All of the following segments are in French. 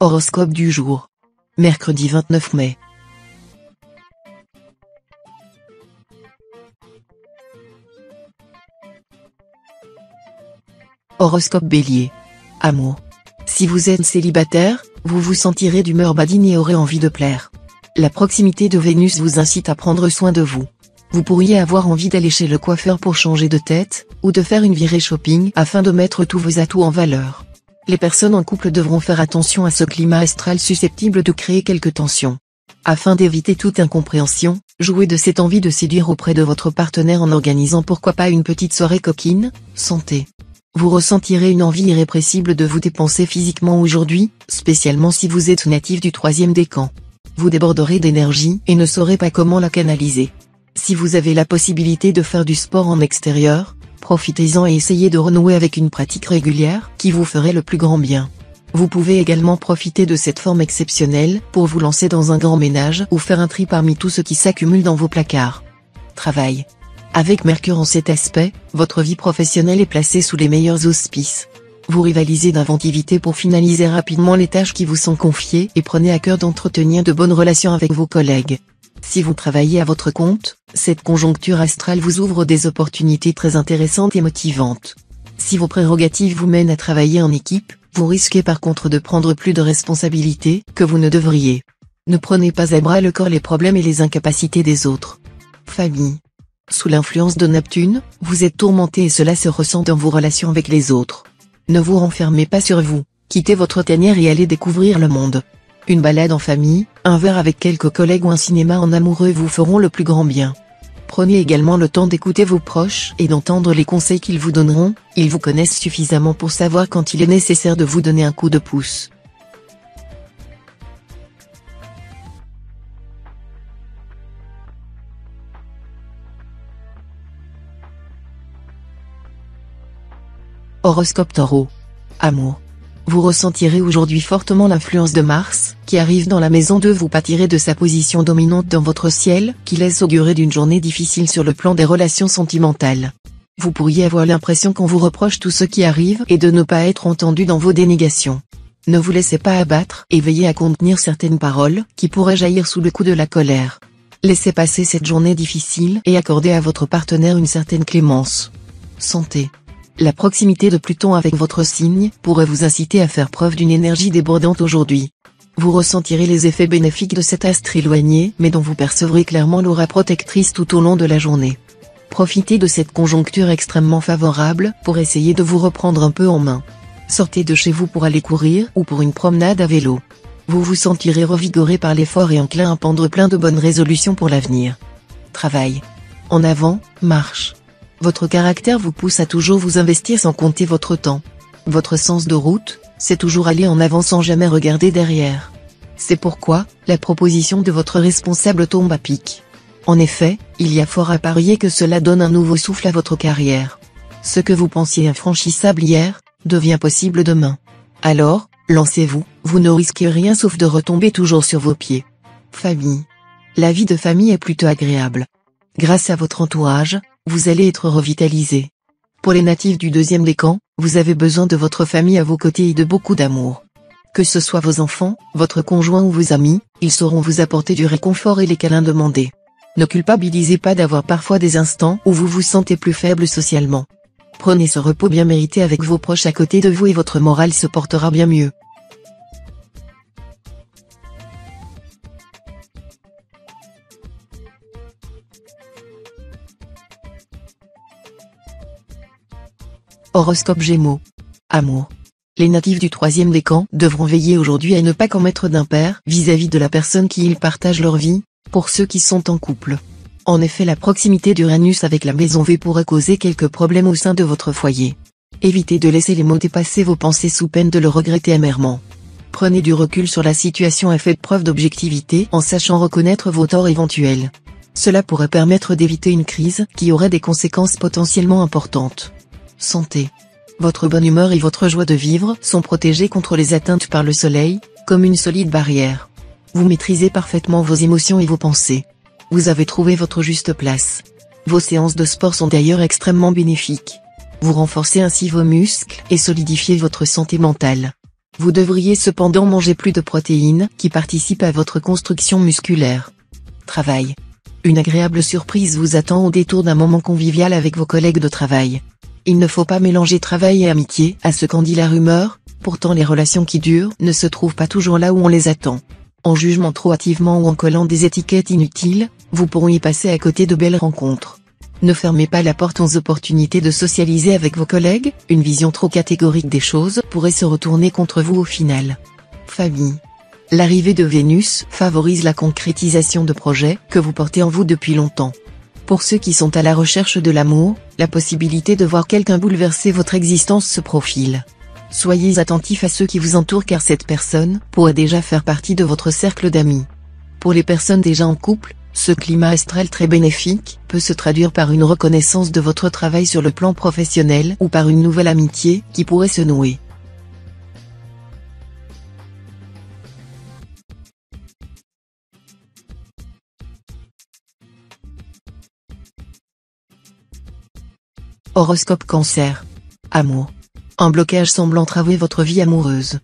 Horoscope du jour. Mercredi 29 mai. Horoscope Bélier. Amour. Si vous êtes célibataire, vous vous sentirez d'humeur badine et aurez envie de plaire. La proximité de Vénus vous incite à prendre soin de vous. Vous pourriez avoir envie d'aller chez le coiffeur pour changer de tête, ou de faire une virée shopping afin de mettre tous vos atouts en valeur. Les personnes en couple devront faire attention à ce climat astral susceptible de créer quelques tensions. Afin d'éviter toute incompréhension, jouez de cette envie de séduire auprès de votre partenaire en organisant pourquoi pas une petite soirée coquine. Santé. Vous ressentirez une envie irrépressible de vous dépenser physiquement aujourd'hui, spécialement si vous êtes natif du 3e décan. Vous déborderez d'énergie et ne saurez pas comment la canaliser. Si vous avez la possibilité de faire du sport en extérieur, profitez-en et essayez de renouer avec une pratique régulière qui vous ferait le plus grand bien. Vous pouvez également profiter de cette forme exceptionnelle pour vous lancer dans un grand ménage ou faire un tri parmi tout ce qui s'accumule dans vos placards. Travail. Avec Mercure en cet aspect, votre vie professionnelle est placée sous les meilleurs auspices. Vous rivalisez d'inventivité pour finaliser rapidement les tâches qui vous sont confiées et prenez à cœur d'entretenir de bonnes relations avec vos collègues. Si vous travaillez à votre compte, cette conjoncture astrale vous ouvre des opportunités très intéressantes et motivantes. Si vos prérogatives vous mènent à travailler en équipe, vous risquez par contre de prendre plus de responsabilités que vous ne devriez. Ne prenez pas à bras le corps les problèmes et les incapacités des autres. Famille. Sous l'influence de Neptune, vous êtes tourmenté et cela se ressent dans vos relations avec les autres. Ne vous renfermez pas sur vous, quittez votre tanière et allez découvrir le monde. Une balade en famille, un verre avec quelques collègues ou un cinéma en amoureux vous feront le plus grand bien. Prenez également le temps d'écouter vos proches et d'entendre les conseils qu'ils vous donneront, ils vous connaissent suffisamment pour savoir quand il est nécessaire de vous donner un coup de pouce. Horoscope Taureau. Amour. Vous ressentirez aujourd'hui fortement l'influence de Mars, qui arrive dans la maison 2. Vous pâtirez de sa position dominante dans votre ciel, qui laisse augurer d'une journée difficile sur le plan des relations sentimentales. Vous pourriez avoir l'impression qu'on vous reproche tout ce qui arrive et de ne pas être entendu dans vos dénégations. Ne vous laissez pas abattre et veillez à contenir certaines paroles qui pourraient jaillir sous le coup de la colère. Laissez passer cette journée difficile et accordez à votre partenaire une certaine clémence. Santé. La proximité de Pluton avec votre signe pourrait vous inciter à faire preuve d'une énergie débordante aujourd'hui. Vous ressentirez les effets bénéfiques de cet astre éloigné mais dont vous percevrez clairement l'aura protectrice tout au long de la journée. Profitez de cette conjoncture extrêmement favorable pour essayer de vous reprendre un peu en main. Sortez de chez vous pour aller courir ou pour une promenade à vélo. Vous vous sentirez revigoré par l'effort et enclin à prendre plein de bonnes résolutions pour l'avenir. Travail. En avant, marche. Votre caractère vous pousse à toujours vous investir sans compter votre temps. Votre sens de route, c'est toujours aller en avant sans jamais regarder derrière. C'est pourquoi, la proposition de votre responsable tombe à pic. En effet, il y a fort à parier que cela donne un nouveau souffle à votre carrière. Ce que vous pensiez infranchissable hier, devient possible demain. Alors, lancez-vous, vous ne risquez rien sauf de retomber toujours sur vos pieds. Famille. La vie de famille est plutôt agréable. Grâce à votre entourage, vous allez être revitalisé. Pour les natifs du 2e décan, vous avez besoin de votre famille à vos côtés et de beaucoup d'amour. Que ce soit vos enfants, votre conjoint ou vos amis, ils sauront vous apporter du réconfort et les câlins demandés. Ne culpabilisez pas d'avoir parfois des instants où vous vous sentez plus faible socialement. Prenez ce repos bien mérité avec vos proches à côté de vous et votre morale se portera bien mieux. Horoscope Gémeaux. Amour. Les natifs du 3e décan devront veiller aujourd'hui à ne pas commettre d'impair vis-à-vis de la personne qui ils partagent leur vie, pour ceux qui sont en couple. En effet, la proximité d'Uranus avec la maison V pourrait causer quelques problèmes au sein de votre foyer. Évitez de laisser les mots dépasser vos pensées sous peine de le regretter amèrement. Prenez du recul sur la situation et faites preuve d'objectivité en sachant reconnaître vos torts éventuels. Cela pourrait permettre d'éviter une crise qui aurait des conséquences potentiellement importantes. Santé. Votre bonne humeur et votre joie de vivre sont protégées contre les atteintes par le soleil, comme une solide barrière. Vous maîtrisez parfaitement vos émotions et vos pensées. Vous avez trouvé votre juste place. Vos séances de sport sont d'ailleurs extrêmement bénéfiques. Vous renforcez ainsi vos muscles et solidifiez votre santé mentale. Vous devriez cependant manger plus de protéines qui participent à votre construction musculaire. Travail. Une agréable surprise vous attend au détour d'un moment convivial avec vos collègues de travail. Il ne faut pas mélanger travail et amitié à ce qu'en dit la rumeur, pourtant les relations qui durent ne se trouvent pas toujours là où on les attend. En jugement trop hâtivement ou en collant des étiquettes inutiles, vous pourriez passer à côté de belles rencontres. Ne fermez pas la porte aux opportunités de socialiser avec vos collègues, une vision trop catégorique des choses pourrait se retourner contre vous au final. Famille. L'arrivée de Vénus favorise la concrétisation de projets que vous portez en vous depuis longtemps. Pour ceux qui sont à la recherche de l'amour, la possibilité de voir quelqu'un bouleverser votre existence se profile. Soyez attentifs à ceux qui vous entourent car cette personne pourrait déjà faire partie de votre cercle d'amis. Pour les personnes déjà en couple, ce climat astral très bénéfique peut se traduire par une reconnaissance de votre travail sur le plan professionnel ou par une nouvelle amitié qui pourrait se nouer. Horoscope Cancer. Amour. Un blocage semble entraver votre vie amoureuse.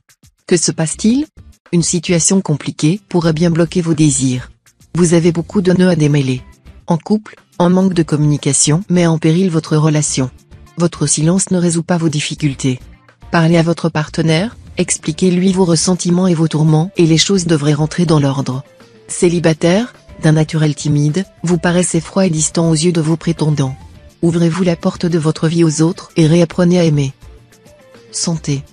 Que se passe-t-il? Une situation compliquée pourrait bien bloquer vos désirs. Vous avez beaucoup de nœuds à démêler. En couple, un manque de communication met en péril votre relation. Votre silence ne résout pas vos difficultés. Parlez à votre partenaire, expliquez-lui vos ressentiments et vos tourments et les choses devraient rentrer dans l'ordre. Célibataire, d'un naturel timide, vous paraissez froid et distant aux yeux de vos prétendants. Ouvrez-vous la porte de votre vie aux autres et réapprenez à aimer. Santé.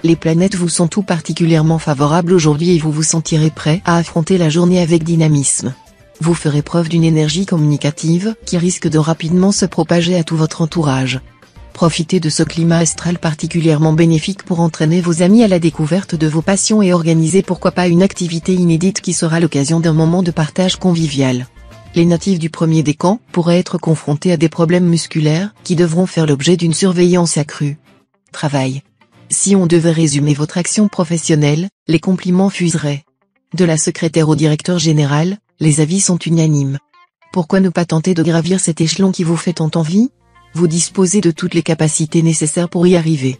Les planètes vous sont tout particulièrement favorables aujourd'hui et vous vous sentirez prêt à affronter la journée avec dynamisme. Vous ferez preuve d'une énergie communicative qui risque de rapidement se propager à tout votre entourage. Profitez de ce climat astral particulièrement bénéfique pour entraîner vos amis à la découverte de vos passions et organiser pourquoi pas une activité inédite qui sera l'occasion d'un moment de partage convivial. Les natifs du premier décan pourraient être confrontés à des problèmes musculaires qui devront faire l'objet d'une surveillance accrue. Travail. Si on devait résumer votre action professionnelle, les compliments fuseraient. De la secrétaire au directeur général, les avis sont unanimes. Pourquoi ne pas tenter de gravir cet échelon qui vous fait tant envie? Vous disposez de toutes les capacités nécessaires pour y arriver.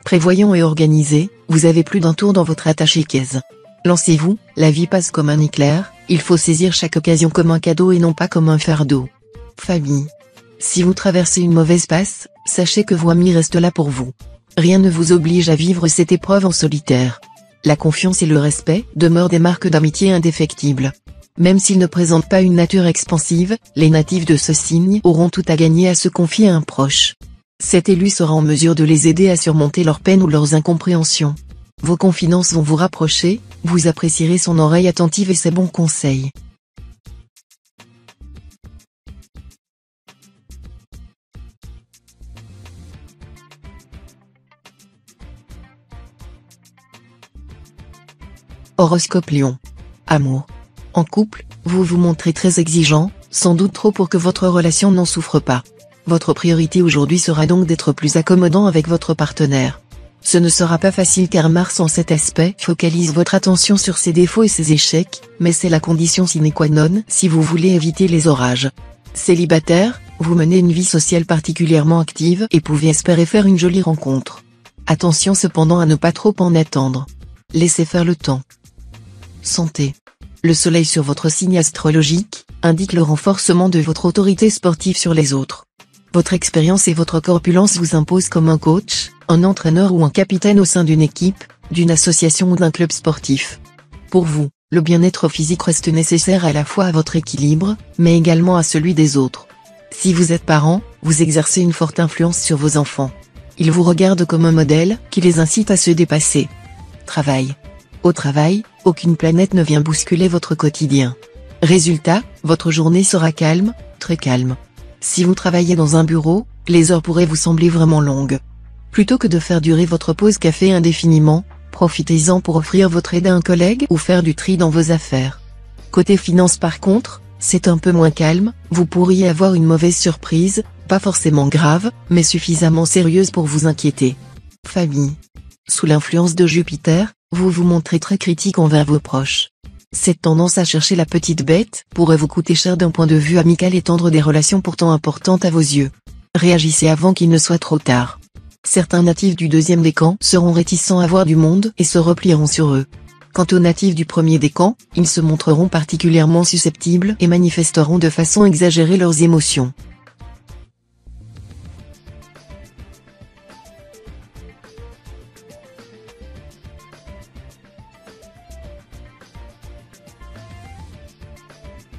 Prévoyant et organisé, vous avez plus d'un tour dans votre attaché-caisse. Lancez-vous, la vie passe comme un éclair, il faut saisir chaque occasion comme un cadeau et non pas comme un fardeau. Famille. Si vous traversez une mauvaise passe, sachez que vos amis restent là pour vous. Rien ne vous oblige à vivre cette épreuve en solitaire. La confiance et le respect demeurent des marques d'amitié indéfectibles. Même s'ils ne présentent pas une nature expansive, les natifs de ce signe auront tout à gagner à se confier à un proche. Cet élu sera en mesure de les aider à surmonter leurs peines ou leurs incompréhensions. Vos confidences vont vous rapprocher, vous apprécierez son oreille attentive et ses bons conseils. Horoscope Lion. Amour. En couple, vous vous montrez très exigeant, sans doute trop pour que votre relation n'en souffre pas. Votre priorité aujourd'hui sera donc d'être plus accommodant avec votre partenaire. Ce ne sera pas facile car Mars en cet aspect focalise votre attention sur ses défauts et ses échecs, mais c'est la condition sine qua non si vous voulez éviter les orages. Célibataire, vous menez une vie sociale particulièrement active et pouvez espérer faire une jolie rencontre. Attention cependant à ne pas trop en attendre. Laissez faire le temps. Santé. Le soleil sur votre signe astrologique indique le renforcement de votre autorité sportive sur les autres. Votre expérience et votre corpulence vous imposent comme un coach, un entraîneur ou un capitaine au sein d'une équipe, d'une association ou d'un club sportif. Pour vous, le bien-être physique reste nécessaire à la fois à votre équilibre, mais également à celui des autres. Si vous êtes parent, vous exercez une forte influence sur vos enfants. Ils vous regardent comme un modèle qui les incite à se dépasser. Travail. Au travail, aucune planète ne vient bousculer votre quotidien. Résultat, votre journée sera calme, très calme. Si vous travaillez dans un bureau, les heures pourraient vous sembler vraiment longues. Plutôt que de faire durer votre pause café indéfiniment, profitez-en pour offrir votre aide à un collègue ou faire du tri dans vos affaires. Côté finance par contre, c'est un peu moins calme, vous pourriez avoir une mauvaise surprise, pas forcément grave, mais suffisamment sérieuse pour vous inquiéter. Famille. Sous l'influence de Jupiter, vous vous montrez très critique envers vos proches. Cette tendance à chercher la petite bête pourrait vous coûter cher d'un point de vue amical et tendre des relations pourtant importantes à vos yeux. Réagissez avant qu'il ne soit trop tard. Certains natifs du deuxième décan seront réticents à voir du monde et se replieront sur eux. Quant aux natifs du premier décan, ils se montreront particulièrement susceptibles et manifesteront de façon exagérée leurs émotions.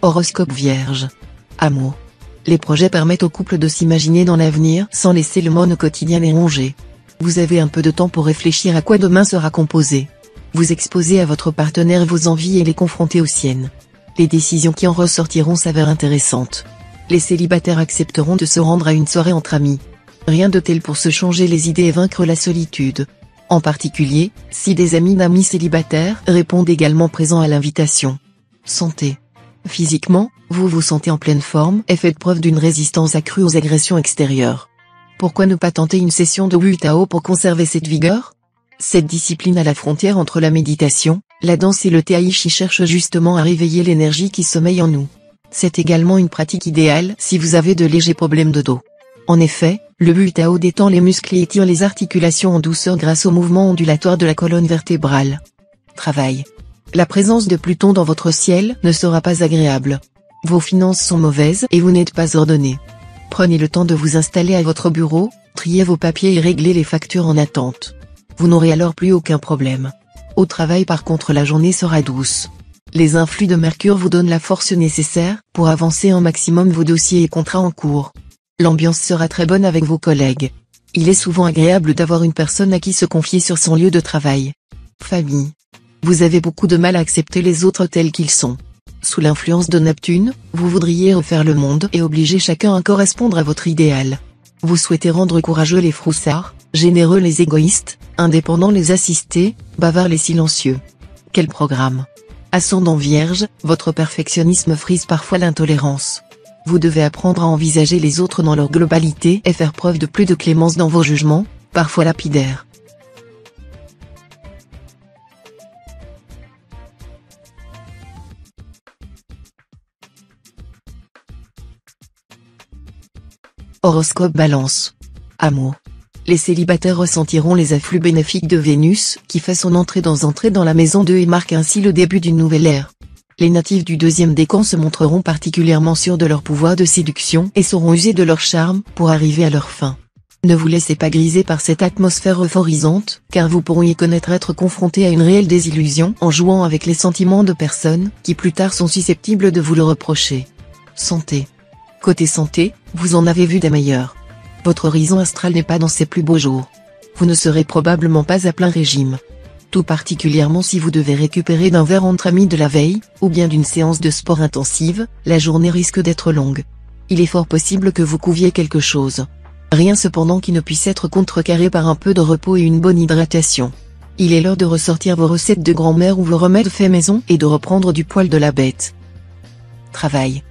Horoscope Vierge. Amour. Les projets permettent au couple de s'imaginer dans l'avenir sans laisser le monde quotidien les ronger. Vous avez un peu de temps pour réfléchir à quoi demain sera composé. Vous exposez à votre partenaire vos envies et les confronter aux siennes. Les décisions qui en ressortiront s'avèrent intéressantes. Les célibataires accepteront de se rendre à une soirée entre amis. Rien de tel pour se changer les idées et vaincre la solitude. En particulier, si des amis d'amis célibataires répondent également présents à l'invitation. Santé. Physiquement, vous vous sentez en pleine forme et faites preuve d'une résistance accrue aux agressions extérieures. Pourquoi ne pas tenter une session de Wu Tao pour conserver cette vigueur? Cette discipline à la frontière entre la méditation, la danse et le Tai Chi cherche justement à réveiller l'énergie qui sommeille en nous. C'est également une pratique idéale si vous avez de légers problèmes de dos. En effet, le Wu Tao détend les muscles et étire les articulations en douceur grâce au mouvement ondulatoire de la colonne vertébrale. Travail. La présence de Pluton dans votre ciel ne sera pas agréable. Vos finances sont mauvaises et vous n'êtes pas ordonné. Prenez le temps de vous installer à votre bureau, triez vos papiers et réglez les factures en attente. Vous n'aurez alors plus aucun problème. Au travail par contre la journée sera douce. Les influx de Mercure vous donnent la force nécessaire pour avancer un maximum vos dossiers et contrats en cours. L'ambiance sera très bonne avec vos collègues. Il est souvent agréable d'avoir une personne à qui se confier sur son lieu de travail. Famille. Vous avez beaucoup de mal à accepter les autres tels qu'ils sont. Sous l'influence de Neptune, vous voudriez refaire le monde et obliger chacun à correspondre à votre idéal. Vous souhaitez rendre courageux les froussards, généreux les égoïstes, indépendants les assistés, bavards les silencieux. Quel programme! Ascendant Vierge, votre perfectionnisme frise parfois l'intolérance. Vous devez apprendre à envisager les autres dans leur globalité et faire preuve de plus de clémence dans vos jugements, parfois lapidaires. Horoscope Balance. Amour. Les célibataires ressentiront les afflux bénéfiques de Vénus, qui fait son entrée dans la maison 2 et marque ainsi le début d'une nouvelle ère. Les natifs du deuxième décan se montreront particulièrement sûrs de leur pouvoir de séduction et sauront user de leur charme pour arriver à leur fin. Ne vous laissez pas griser par cette atmosphère euphorisante, car vous pourriez connaître être confronté à une réelle désillusion en jouant avec les sentiments de personnes qui plus tard sont susceptibles de vous le reprocher. Santé. Côté santé, vous en avez vu des meilleurs. Votre horizon astral n'est pas dans ses plus beaux jours. Vous ne serez probablement pas à plein régime. Tout particulièrement si vous devez récupérer d'un verre entre amis de la veille, ou bien d'une séance de sport intensive, la journée risque d'être longue. Il est fort possible que vous couviez quelque chose. Rien cependant qui ne puisse être contrecarré par un peu de repos et une bonne hydratation. Il est l'heure de ressortir vos recettes de grand-mère ou vos remèdes faits maison et de reprendre du poil de la bête. Travail.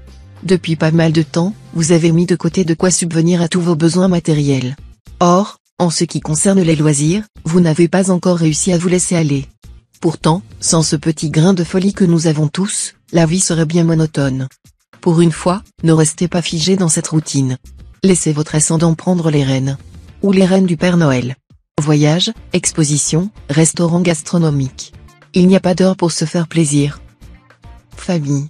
Depuis pas mal de temps, vous avez mis de côté de quoi subvenir à tous vos besoins matériels. Or, en ce qui concerne les loisirs, vous n'avez pas encore réussi à vous laisser aller. Pourtant, sans ce petit grain de folie que nous avons tous, la vie serait bien monotone. Pour une fois, ne restez pas figé dans cette routine. Laissez votre ascendant prendre les rênes. Ou les rênes du Père Noël. Voyages, expositions, restaurants gastronomiques. Il n'y a pas d'heure pour se faire plaisir. Famille.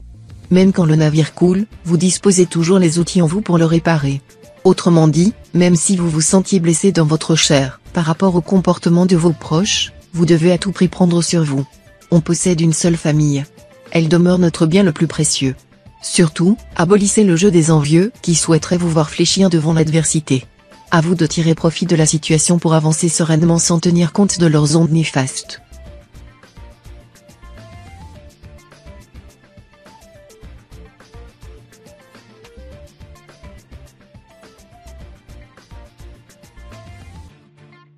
Même quand le navire coule, vous disposez toujours les outils en vous pour le réparer. Autrement dit, même si vous vous sentiez blessé dans votre chair, par rapport au comportement de vos proches, vous devez à tout prix prendre sur vous. On possède une seule famille. Elle demeure notre bien le plus précieux. Surtout, abolissez le jeu des envieux qui souhaiteraient vous voir fléchir devant l'adversité. À vous de tirer profit de la situation pour avancer sereinement sans tenir compte de leurs ondes néfastes.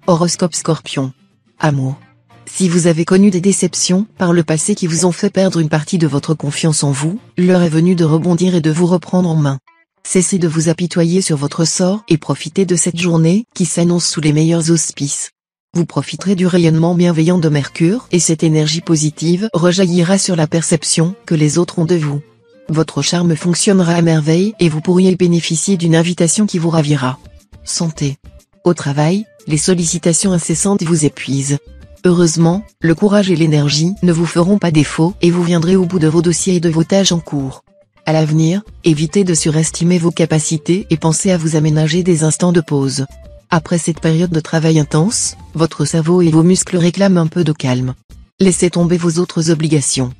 Horoscope Scorpion. Amour. Si vous avez connu des déceptions par le passé qui vous ont fait perdre une partie de votre confiance en vous, l'heure est venue de rebondir et de vous reprendre en main. Cessez de vous apitoyer sur votre sort et profitez de cette journée qui s'annonce sous les meilleurs auspices. Vous profiterez du rayonnement bienveillant de Mercure et cette énergie positive rejaillira sur la perception que les autres ont de vous. Votre charme fonctionnera à merveille et vous pourriez bénéficier d'une invitation qui vous ravira. Santé. Au travail, les sollicitations incessantes vous épuisent. Heureusement, le courage et l'énergie ne vous feront pas défaut et vous viendrez au bout de vos dossiers et de vos tâches en cours. À l'avenir, évitez de surestimer vos capacités et pensez à vous aménager des instants de pause. Après cette période de travail intense, votre cerveau et vos muscles réclament un peu de calme. Laissez tomber vos autres obligations.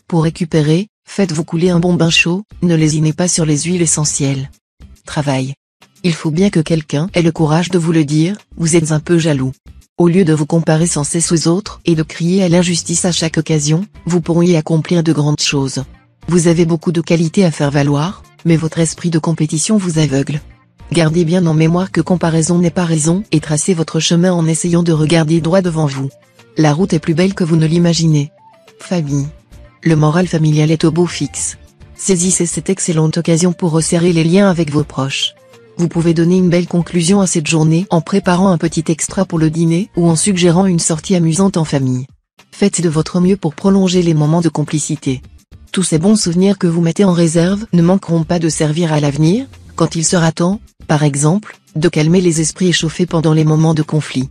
Pour récupérer, faites-vous couler un bon bain chaud, ne lésinez pas sur les huiles essentielles. Travail. Il faut bien que quelqu'un ait le courage de vous le dire, vous êtes un peu jaloux. Au lieu de vous comparer sans cesse aux autres et de crier à l'injustice à chaque occasion, vous pourriez accomplir de grandes choses. Vous avez beaucoup de qualités à faire valoir, mais votre esprit de compétition vous aveugle. Gardez bien en mémoire que comparaison n'est pas raison et tracez votre chemin en essayant de regarder droit devant vous. La route est plus belle que vous ne l'imaginez. Famille. Le moral familial est au beau fixe. Saisissez cette excellente occasion pour resserrer les liens avec vos proches. Vous pouvez donner une belle conclusion à cette journée en préparant un petit extra pour le dîner ou en suggérant une sortie amusante en famille. Faites de votre mieux pour prolonger les moments de complicité. Tous ces bons souvenirs que vous mettez en réserve ne manqueront pas de servir à l'avenir, quand il sera temps, par exemple, de calmer les esprits échauffés pendant les moments de conflit.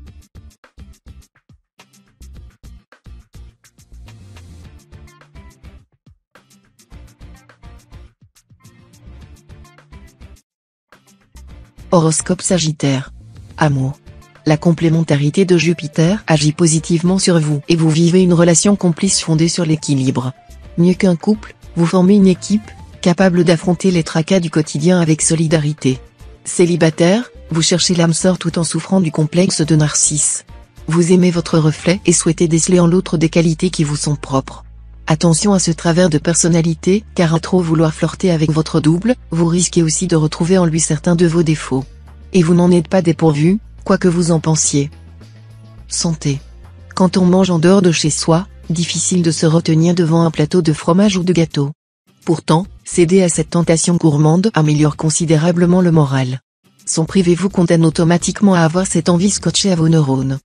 Horoscope Sagittaire. Amour. La complémentarité de Jupiter agit positivement sur vous et vous vivez une relation complice fondée sur l'équilibre. Mieux qu'un couple, vous formez une équipe, capable d'affronter les tracas du quotidien avec solidarité. Célibataire, vous cherchez l'âme sœur tout en souffrant du complexe de Narcisse. Vous aimez votre reflet et souhaitez déceler en l'autre des qualités qui vous sont propres. Attention à ce travers de personnalité, car à trop vouloir flirter avec votre double, vous risquez aussi de retrouver en lui certains de vos défauts. Et vous n'en êtes pas dépourvu, quoi que vous en pensiez. Santé. Quand on mange en dehors de chez soi, difficile de se retenir devant un plateau de fromage ou de gâteau. Pourtant, céder à cette tentation gourmande améliore considérablement le moral. S'en privez vous condamne automatiquement à avoir cette envie scotchée à vos neurones.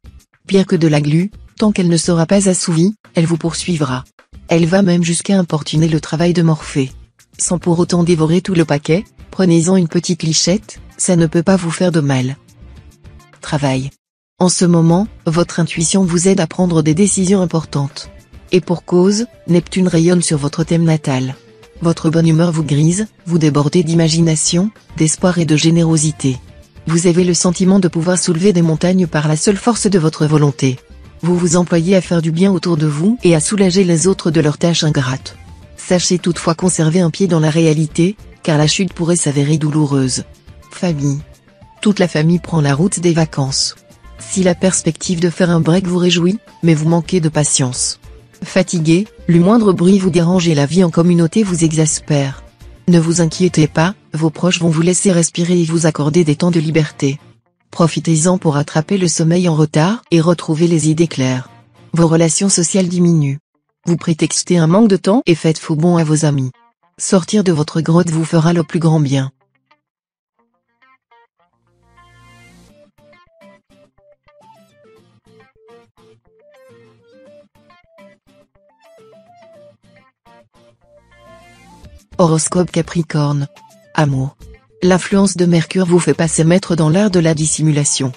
Pire que de la glu, tant qu'elle ne sera pas assouvie, elle vous poursuivra. Elle va même jusqu'à importuner le travail de Morphée. Sans pour autant dévorer tout le paquet, prenez-en une petite lichette, ça ne peut pas vous faire de mal. Travail. En ce moment, votre intuition vous aide à prendre des décisions importantes. Et pour cause, Neptune rayonne sur votre thème natal. Votre bonne humeur vous grise, vous débordez d'imagination, d'espoir et de générosité. Vous avez le sentiment de pouvoir soulever des montagnes par la seule force de votre volonté. Vous vous employez à faire du bien autour de vous et à soulager les autres de leurs tâches ingrates. Sachez toutefois conserver un pied dans la réalité, car la chute pourrait s'avérer douloureuse. Famille. Toute la famille prend la route des vacances. Si la perspective de faire un break vous réjouit, mais vous manquez de patience. Fatigué, le moindre bruit vous dérange et la vie en communauté vous exaspère. Ne vous inquiétez pas, vos proches vont vous laisser respirer et vous accorder des temps de liberté. Profitez-en pour attraper le sommeil en retard et retrouver les idées claires. Vos relations sociales diminuent. Vous prétextez un manque de temps et faites faux bond à vos amis. Sortir de votre grotte vous fera le plus grand bien. Horoscope Capricorne. Amour. L'influence de Mercure vous fait passer maître dans l'art de la dissimulation.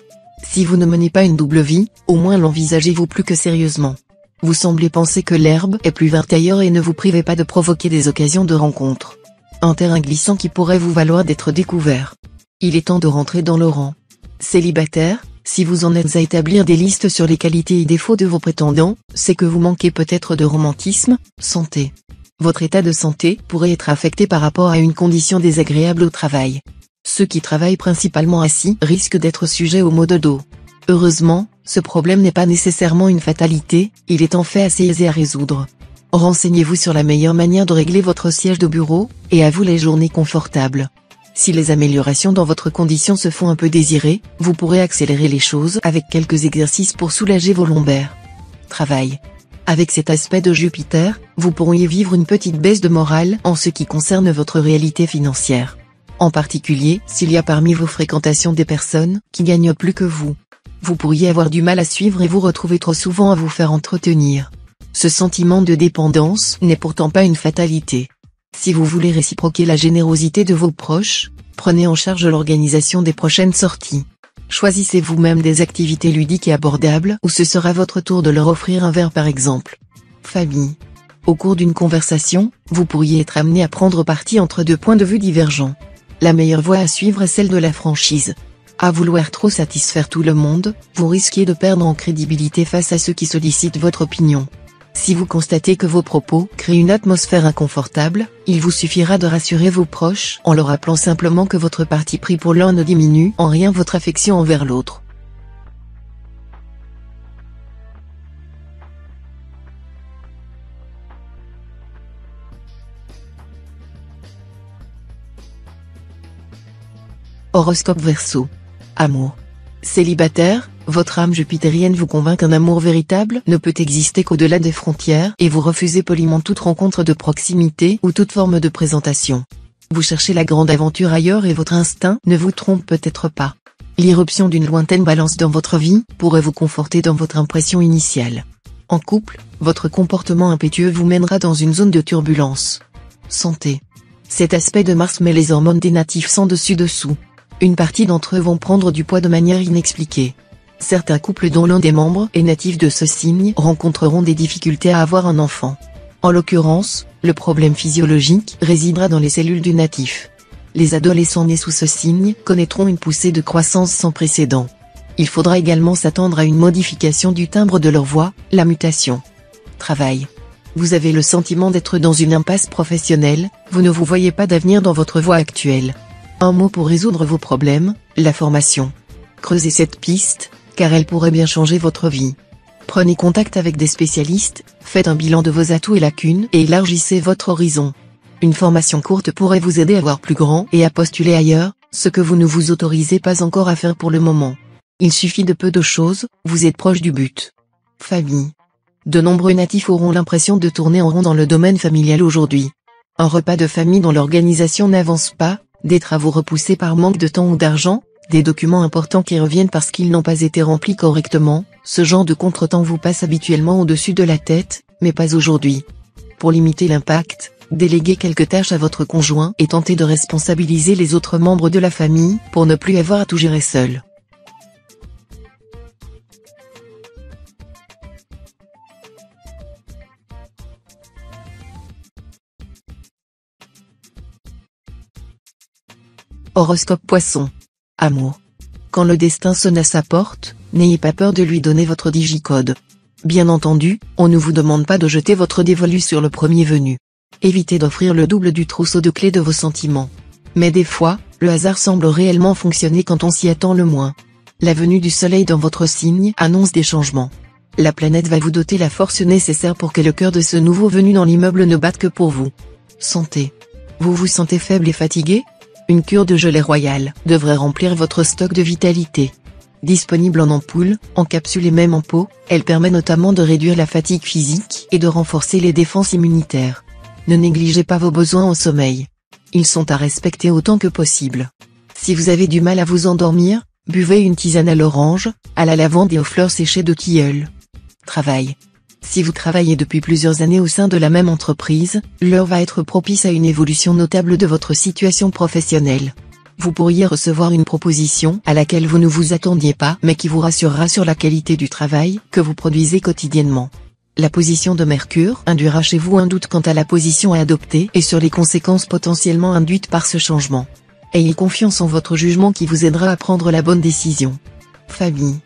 Si vous ne menez pas une double vie, au moins l'envisagez-vous plus que sérieusement. Vous semblez penser que l'herbe est plus verte ailleurs et ne vous privez pas de provoquer des occasions de rencontre. Un terrain glissant qui pourrait vous valoir d'être découvert. Il est temps de rentrer dans le rang. Célibataire, si vous en êtes à établir des listes sur les qualités et défauts de vos prétendants, c'est que vous manquez peut-être de romantisme. Santé. Votre état de santé pourrait être affecté par rapport à une condition désagréable au travail. Ceux qui travaillent principalement assis risquent d'être sujets aux maux de dos. Heureusement, ce problème n'est pas nécessairement une fatalité, il est en fait assez aisé à résoudre. Renseignez-vous sur la meilleure manière de régler votre siège de bureau, et à vous les journées confortables. Si les améliorations dans votre condition se font un peu désirer, vous pourrez accélérer les choses avec quelques exercices pour soulager vos lombaires. Travail. Avec cet aspect de Jupiter, vous pourriez vivre une petite baisse de morale en ce qui concerne votre réalité financière. En particulier, s'il y a parmi vos fréquentations des personnes qui gagnent plus que vous. Vous pourriez avoir du mal à suivre et vous retrouver trop souvent à vous faire entretenir. Ce sentiment de dépendance n'est pourtant pas une fatalité. Si vous voulez réciproquer la générosité de vos proches, prenez en charge l'organisation des prochaines sorties. Choisissez vous-même des activités ludiques et abordables ou ce sera votre tour de leur offrir un verre par exemple. Famille. Au cours d'une conversation, vous pourriez être amené à prendre parti entre deux points de vue divergents. La meilleure voie à suivre est celle de la franchise. À vouloir trop satisfaire tout le monde, vous risquez de perdre en crédibilité face à ceux qui sollicitent votre opinion. Si vous constatez que vos propos créent une atmosphère inconfortable, il vous suffira de rassurer vos proches en leur rappelant simplement que votre parti pris pour l'un ne diminue en rien votre affection envers l'autre. Horoscope Verseau. Amour. Célibataire, votre âme jupitérienne vous convainc qu'un amour véritable ne peut exister qu'au-delà des frontières et vous refusez poliment toute rencontre de proximité ou toute forme de présentation. Vous cherchez la grande aventure ailleurs et votre instinct ne vous trompe peut-être pas. L'irruption d'une lointaine balance dans votre vie pourrait vous conforter dans votre impression initiale. En couple, votre comportement impétueux vous mènera dans une zone de turbulence. Santé. Cet aspect de Mars met les hormones des natifs sans dessus-dessous. Une partie d'entre eux vont prendre du poids de manière inexpliquée. Certains couples dont l'un des membres est natif de ce signe rencontreront des difficultés à avoir un enfant. En l'occurrence, le problème physiologique résidera dans les cellules du natif. Les adolescents nés sous ce signe connaîtront une poussée de croissance sans précédent. Il faudra également s'attendre à une modification du timbre de leur voix, la mutation. Travail. Vous avez le sentiment d'être dans une impasse professionnelle, vous ne vous voyez pas d'avenir dans votre voie actuelle. Un mot pour résoudre vos problèmes, la formation. Creusez cette piste, car elle pourrait bien changer votre vie. Prenez contact avec des spécialistes, faites un bilan de vos atouts et lacunes et élargissez votre horizon. Une formation courte pourrait vous aider à voir plus grand et à postuler ailleurs, ce que vous ne vous autorisez pas encore à faire pour le moment. Il suffit de peu de choses, vous êtes proche du but. Famille. De nombreux natifs auront l'impression de tourner en rond dans le domaine familial aujourd'hui. Un repas de famille dont l'organisation n'avance pas, des travaux repoussés par manque de temps ou d'argent, des documents importants qui reviennent parce qu'ils n'ont pas été remplis correctement, ce genre de contretemps vous passe habituellement au-dessus de la tête, mais pas aujourd'hui. Pour limiter l'impact, déléguez quelques tâches à votre conjoint et tentez de responsabiliser les autres membres de la famille pour ne plus avoir à tout gérer seul. Horoscope Poisson. Amour. Quand le destin sonne à sa porte, n'ayez pas peur de lui donner votre digicode. Bien entendu, on ne vous demande pas de jeter votre dévolu sur le premier venu. Évitez d'offrir le double du trousseau de clés de vos sentiments. Mais des fois, le hasard semble réellement fonctionner quand on s'y attend le moins. La venue du soleil dans votre signe annonce des changements. La planète va vous doter la force nécessaire pour que le cœur de ce nouveau venu dans l'immeuble ne batte que pour vous. Santé. Vous vous sentez faible et fatigué ? Une cure de gelée royale devrait remplir votre stock de vitalité. Disponible en ampoule, en capsule et même en pot, elle permet notamment de réduire la fatigue physique et de renforcer les défenses immunitaires. Ne négligez pas vos besoins en sommeil. Ils sont à respecter autant que possible. Si vous avez du mal à vous endormir, buvez une tisane à l'orange, à la lavande et aux fleurs séchées de tilleul. Travail. Si vous travaillez depuis plusieurs années au sein de la même entreprise, l'heure va être propice à une évolution notable de votre situation professionnelle. Vous pourriez recevoir une proposition à laquelle vous ne vous attendiez pas mais qui vous rassurera sur la qualité du travail que vous produisez quotidiennement. La position de Mercure induira chez vous un doute quant à la position à adopter et sur les conséquences potentiellement induites par ce changement. Ayez confiance en votre jugement qui vous aidera à prendre la bonne décision. Famille.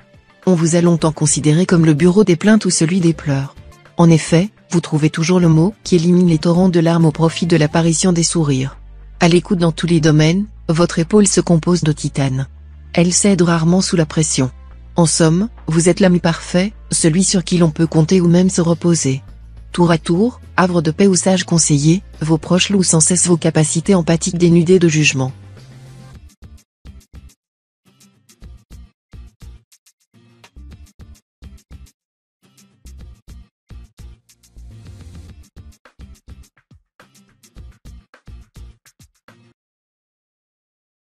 On vous a longtemps considéré comme le bureau des plaintes ou celui des pleurs. En effet, vous trouvez toujours le mot qui élimine les torrents de larmes au profit de l'apparition des sourires. À l'écoute dans tous les domaines, votre épaule se compose de titane. Elle cède rarement sous la pression. En somme, vous êtes l'ami parfait, celui sur qui l'on peut compter ou même se reposer. Tour à tour, havre de paix ou sage conseiller, vos proches louent sans cesse vos capacités empathiques dénudées de jugement.